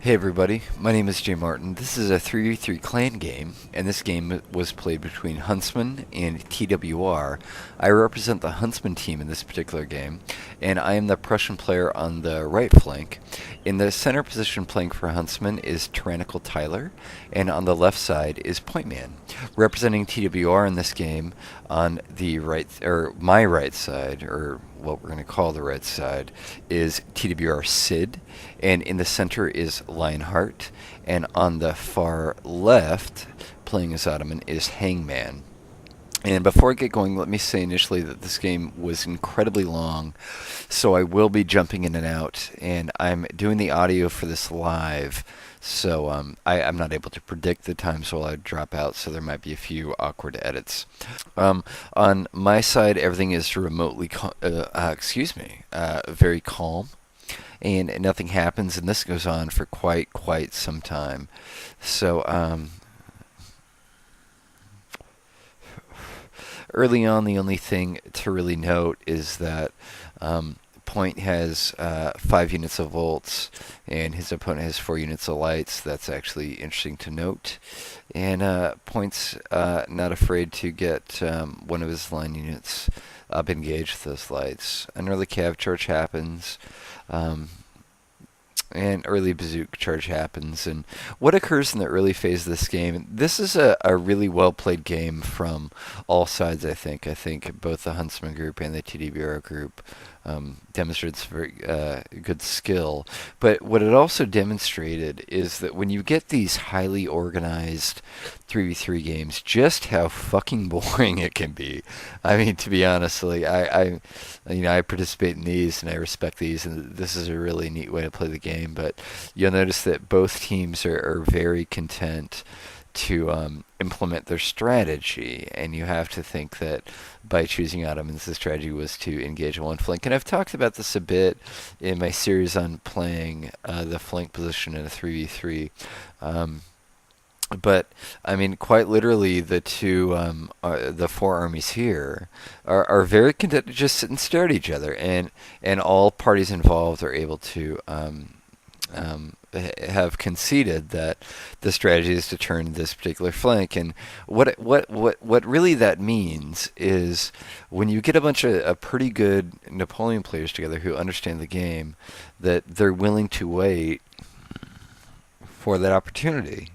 Hey everybody, my name is jmartin. This is a 3v3 clan game, and this game was played between Huntsman and TWR. I represent the Huntsman team in this particular game, and I am the Prussian player on the right flank. In the center position playing for Huntsman is Tyrannical Tyler, and on the left side is Pointman. Representing TWR in this game on the right, or my right side, or what we're going to call the right side, is TWR Sid, and in the center is LionHeart, and on the far left, playing as Ottoman, is Hangman. And before I get going, let me say initially that this game was incredibly long, so I will be jumping in and out, and I'm doing the audio for this live, so I'm not able to predict the times while I drop out, so there might be a few awkward edits. On my side, everything is remotely, very calm, and nothing happens, and this goes on for quite some time. So, early on, the only thing to really note is that Point has 5 units of volts, and his opponent has 4 units of lights. That's actually interesting to note. And Point's not afraid to get one of his line units up engaged with those lights. An early cav charge happens. And early bazooka charge happens. And what occurs in the early phase of this game, this is a really well played game from all sides, I think. I think both the Huntsman group and the TWR group demonstrated some very good skill. But what it also demonstrated is that when you get these highly organized 3v3 games, just how fucking boring it can be. I mean, to be honest, like, I participate in these and I respect these, and this is a really neat way to play the game. But you'll notice that both teams are very content to implement their strategy, and you have to think that by choosing Ottomans, the strategy was to engage on one flank. And I've talked about this a bit in my series on playing the flank position in a 3v3. But I mean, quite literally, the 4 armies here are very content to just sit and stare at each other, and all parties involved are able to have conceded that the strategy is to turn this particular flank. And what really that means is when you get a bunch of pretty good Napoleon players together who understand the game, that they're willing to wait for that opportunity.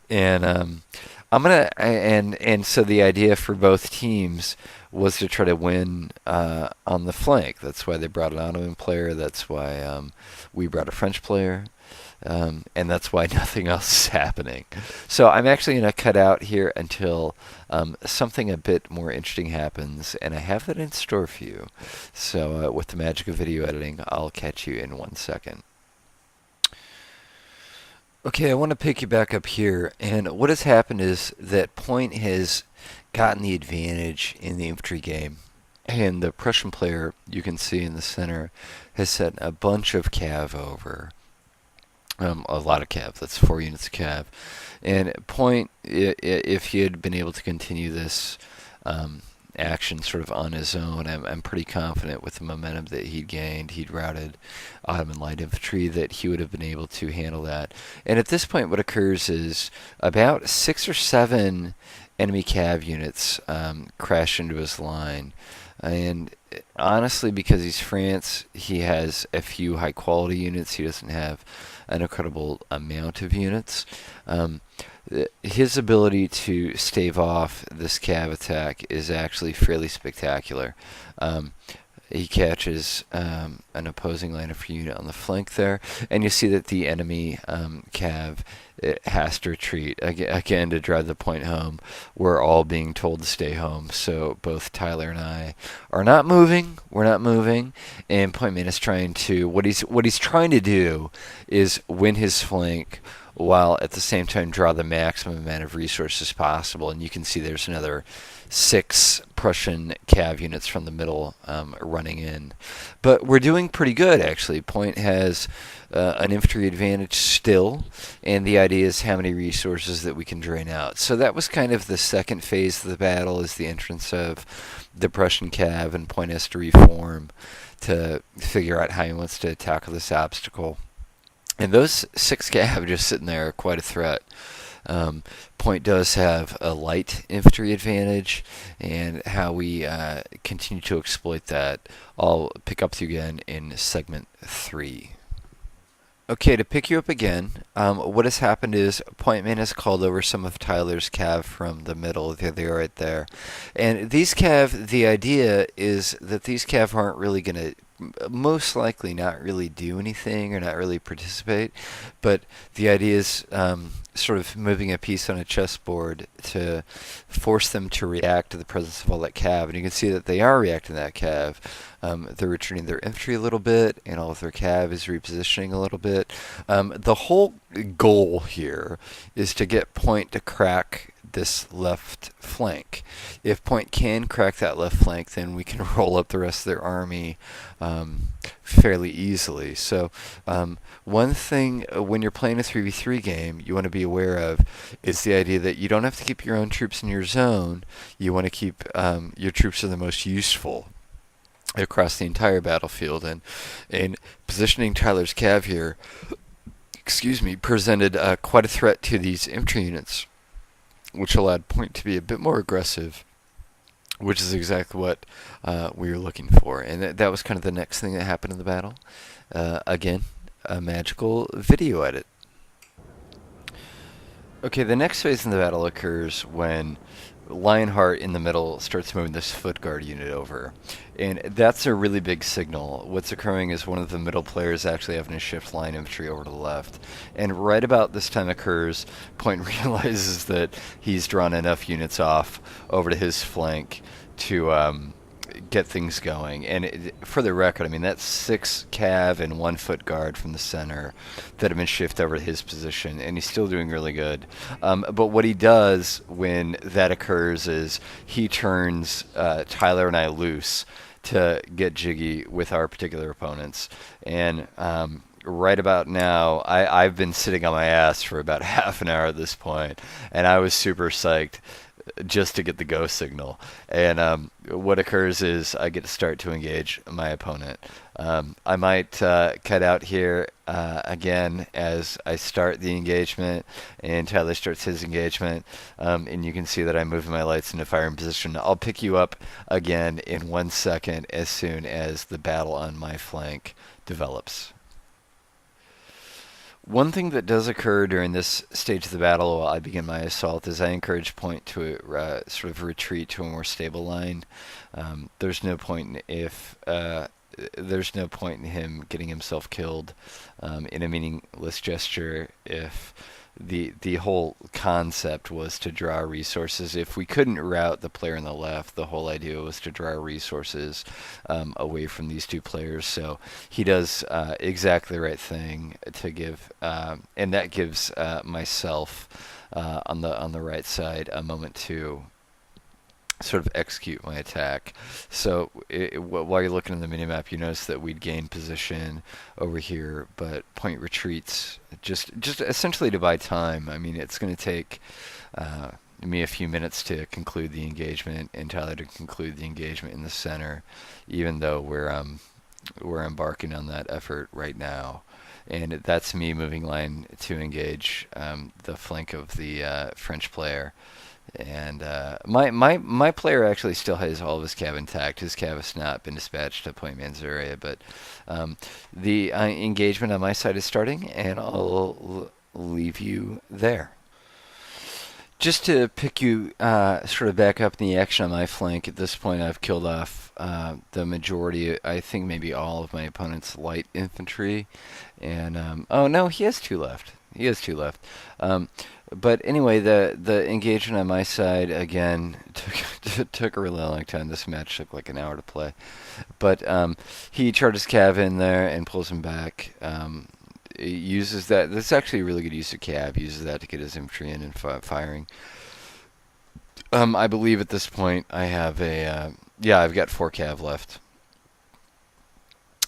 And so the idea for both teams was to try to win on the flank. That's why they brought an Ottoman player. That's why we brought a French player. And that's why nothing else is happening. So I'm actually going to cut out here until something a bit more interesting happens, and I have that in store for you. So with the magic of video editing, I'll catch you in 1 second. Okay, I want to pick you back up here, and what has happened is that Point has gotten the advantage in the infantry game, and the Prussian player, you can see in the center, has sent a bunch of cav over. A lot of cav, that's 4 units of cav. And Point, if he had been able to continue this action sort of on his own, I'm pretty confident with the momentum that he'd gained, he'd routed Ottoman light infantry, that he would have been able to handle that. And at this point, what occurs is about 6 or 7 enemy cav units crash into his line. And honestly, because he's France, he has a few high quality units. He doesn't have an incredible amount of units. His ability to stave off this cav attack is actually fairly spectacular. He catches an opposing line of unit on the flank there, and you see that the enemy cav has to retreat. Again, to drive the point home, we're all being told to stay home, so both Tyler and I are not moving. We're not moving, and Pointman is trying to, what he's trying to do is win his flank while at the same time draw the maximum amount of resources possible. And you can see there's another 6 Prussian cav units from the middle running in. But we're doing pretty good, actually. Point has an infantry advantage still, and the idea is how many resources that we can drain out. So that was kind of the second phase of the battle, is the entrance of the Prussian cav, and point has to reform to figure out how he wants to tackle this obstacle. And those 6 cav just sitting there are quite a threat. Point does have a light infantry advantage, and how we continue to exploit that, I'll pick up with you again in segment 3. Okay, to pick you up again, what has happened is Point Man has called over some of Tyler's cav from the middle. There they are right there. And these cav, the idea is that these cav aren't really going to, most likely not really do anything or not really participate, but the idea is sort of moving a piece on a chessboard to force them to react to the presence of all that cav. And you can see that they are reacting to that cav. They're retreating their infantry a little bit, and all of their cav is repositioning a little bit. The whole goal here is to get Point to crack this left flank. If Point can crack that left flank, then we can roll up the rest of their army fairly easily. So one thing when you're playing a 3v3 game you want to be aware of is the idea that you don't have to keep your own troops in your zone. You want to keep your troops are the most useful across the entire battlefield. And positioning Tyler's cav here, presented quite a threat to these infantry units, which allowed Point to be a bit more aggressive, which is exactly what we were looking for. And that was kind of the next thing that happened in the battle. Again, a magical video edit. Okay, the next phase in the battle occurs when LionHeart in the middle starts moving this foot guard unit over. And that's a really big signal. What's occurring is one of the middle players actually having to shift line infantry over to the left. And right about this time occurs, Point realizes that he's drawn enough units off over to his flank to get things going. And for the record, I mean, that's 6 cav and 1 foot guard from the center that have been shifted over to his position, and he's still doing really good. But what he does when that occurs is he turns Tyler and I loose to get jiggy with our particular opponents. And right about now, I've been sitting on my ass for about half an hour at this point, and I was super psyched just to get the go signal. And what occurs is I get to start to engage my opponent. I might cut out here again as I start the engagement and Tyler starts his engagement, and you can see that I'm moving my lights into firing position. I'll pick you up again in 1 second as soon as the battle on my flank develops. One thing that does occur during this stage of the battle while I begin my assault is I encourage Point to sort of retreat to a more stable line. There's no point there's no point in him getting himself killed in a meaningless gesture if the whole concept was to draw resources. If we couldn't rout the player on the left, the whole idea was to draw resources away from these 2 players. So he does exactly the right thing to give, and that gives myself on the right side a moment to sort of execute my attack. So while you're looking at the minimap, you notice that we'd gain position over here, but Point retreats just essentially to buy time. I mean, it's going to take me a few minutes to conclude the engagement and Tyler to conclude the engagement in the center, even though we're embarking on that effort right now. And that's me moving line to engage the flank of the French player. And my player actually still has all of his cav intact. His cav has not been dispatched to Point Man's area, but the engagement on my side is starting, and I'll leave you there. Just to pick you sort of back up in the action on my flank, at this point I've killed off the majority, I think maybe all of my opponent's light infantry. And, oh no, he has 2 left. He has 2 left. But anyway, the engagement on my side, again, took a really long time. This match took like an hour to play. But he charges cav in there and pulls him back. He uses that. That's actually a really good use of cav. He uses that to get his infantry in and firing. I believe at this point I have a... yeah, I've got 4 cav left.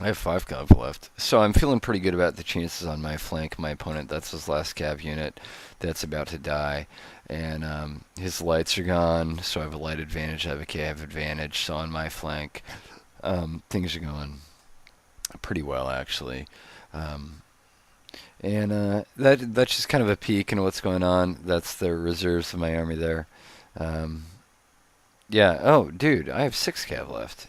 I have 5 cav left, so I'm feeling pretty good about the chances on my flank. My opponent, that's his last cav unit, that's about to die, and his lights are gone, so I have a light advantage. I have a cav advantage. So on my flank, things are going pretty well actually, um, and that's just kind of a peek into what's going on. That's the reserves of my army there. Um, yeah. Oh, dude, I have 6 cav left.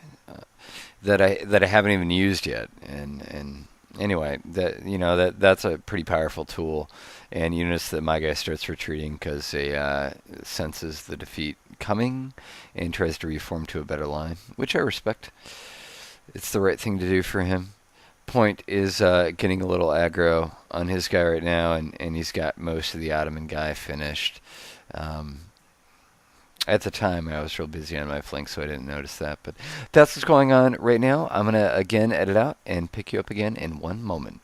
That I haven't even used yet. And anyway, that's a pretty powerful tool. And you notice that my guy starts retreating because he senses the defeat coming and tries to reform to a better line, which I respect. It's the right thing to do for him. Point is getting a little aggro on his guy right now, and he's got most of the Ottoman guy finished. Um, At the time, I was real busy on my flank, so I didn't notice that. But that's what's going on right now. I'm going to, again, edit out and pick you up again in one moment.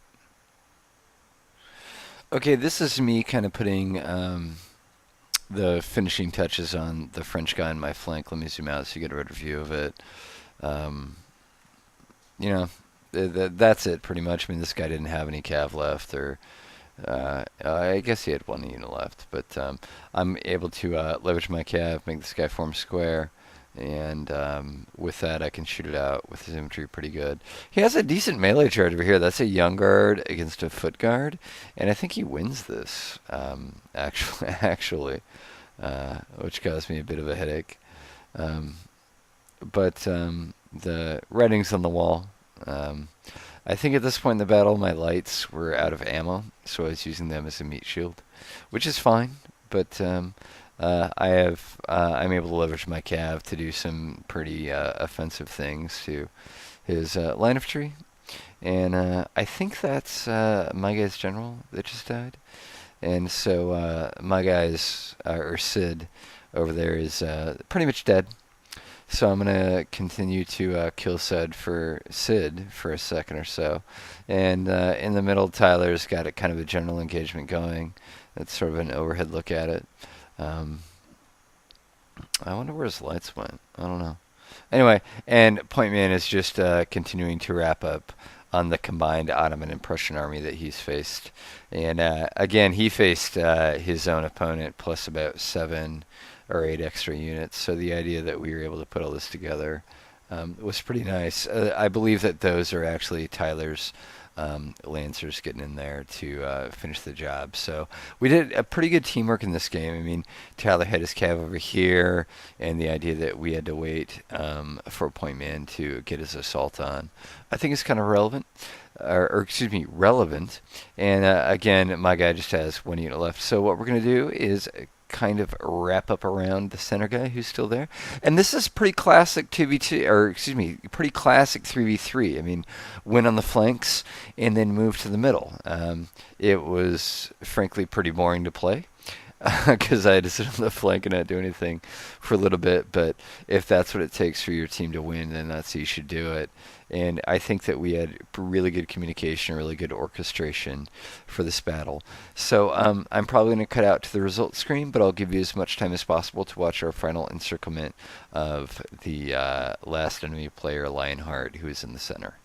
Okay, this is me kind of putting the finishing touches on the French guy on my flank. Let me zoom out so you get a better view of it. Um, you know, that's it pretty much. I mean, this guy didn't have any cav left, or I guess he had 1 unit left, but I'm able to leverage my cav, make this guy form square, and with that I can shoot it out with his infantry pretty good. He has a decent melee charge over here. That's a young guard against a foot guard, and I think he wins this, actually, which caused me a bit of a headache. But the writing's on the wall. I think at this point in the battle, my lights were out of ammo, so I was using them as a meat shield, which is fine. But I'm able to leverage my cav to do some pretty offensive things to his line of tree, and I think that's my guy's general that just died, and so my guy's or Sid over there is pretty much dead. So I'm gonna continue to kill Sid for a second or so, and in the middle, Tyler's got a kind of a general engagement going. That's sort of an overhead look at it. Um, I wonder where his lights went. I don't know. Anyway, and Point Man is just continuing to wrap up on the combined Ottoman and Prussian army that he's faced, and again, he faced his own opponent plus about 7 or 8 extra units. So the idea that we were able to put all this together was pretty nice. I believe that those are actually Tyler's Lancers getting in there to finish the job. So we did a pretty good teamwork in this game. I mean, Tyler had his cav over here, and the idea that we had to wait for Point Man to get his assault on, I think is kind of relevant. Or excuse me, relevant. And again, my guy just has 1 unit left. So what we're going to do is kind of wrap up around the center guy who's still there. And this is pretty classic 2v2, or excuse me, pretty classic 3v3. I mean, win on the flanks and then move to the middle. It was frankly pretty boring to play because I had to sit on the flank and not do anything for a little bit. But if that's what it takes for your team to win, then that's how you should do it. And I think that we had really good communication, really good orchestration for this battle. So I'm probably going to cut out to the results screen, but I'll give you as much time as possible to watch our final encirclement of the last enemy player, LionHeart, who is in the center.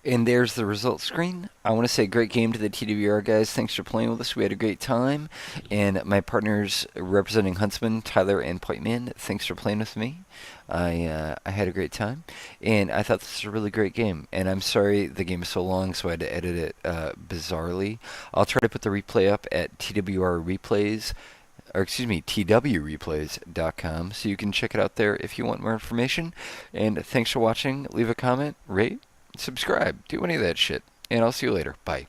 And there's the results screen. I want to say great game to the TWR guys. Thanks for playing with us. We had a great time. And my partners representing Huntsman, Tyler, and Point Man, thanks for playing with me. I had a great time. And I thought this was a really great game. And I'm sorry the game is so long, so I had to edit it bizarrely. I'll try to put the replay up at TWR Replays, or excuse me, twreplays.com, so you can check it out there if you want more information. And thanks for watching. Leave a comment, rate, subscribe, do any of that shit. And I'll see you later. Bye.